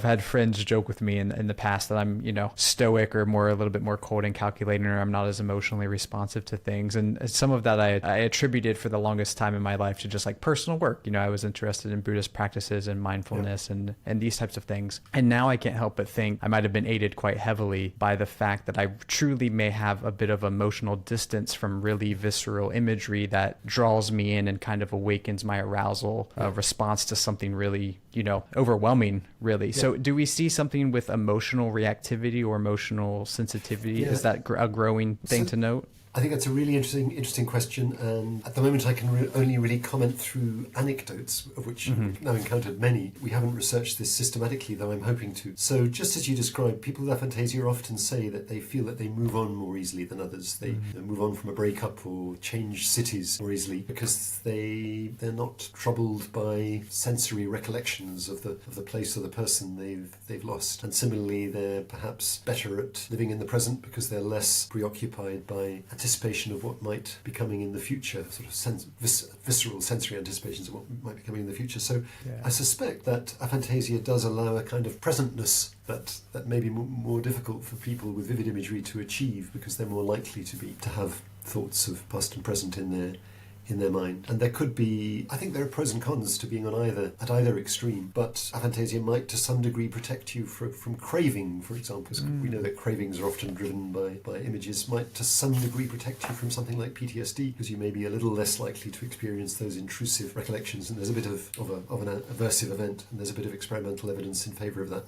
I've had friends joke with me in the past that I'm, stoic or a little bit more cold and calculating, or I'm not as emotionally responsive to things. And some of that I attributed for the longest time in my life to just like personal work. I was interested in Buddhist practices and mindfulness and these types of things. And now I can't help but think I might have been aided quite heavily by the fact that I truly may have a bit of emotional distance from really visceral imagery that draws me in and kind of awakens my arousal response to something really, overwhelming, really. Yeah. So do we see something with emotional reactivity or emotional sensitivity? Yeah. Is that a growing thing to note? I think that's a really interesting question, and at the moment I can only really comment through anecdotes, of which we've now encountered many. We haven't researched this systematically, though I'm hoping to. So just as you described, people with aphantasia often say that they feel that they move on more easily than others. They move on from a breakup or change cities more easily because they're not troubled by sensory recollections of the place or the person they've lost. And similarly, they're perhaps better at living in the present because they're less preoccupied by anticipation of what might be coming in the future, sort of visceral sensory anticipations of what might be coming in the future. So I suspect that aphantasia does allow a kind of presentness that may be more difficult for people with vivid imagery to achieve, because they're more likely to have thoughts of past and present in their mind. And there could be, I think there are pros and cons to being at either extreme, but aphantasia might to some degree protect you from craving, for example. We know that cravings are often driven by images, might to some degree protect you from something like PTSD, because you may be a little less likely to experience those intrusive recollections, and there's a bit of an aversive event, and there's a bit of experimental evidence in favour of that.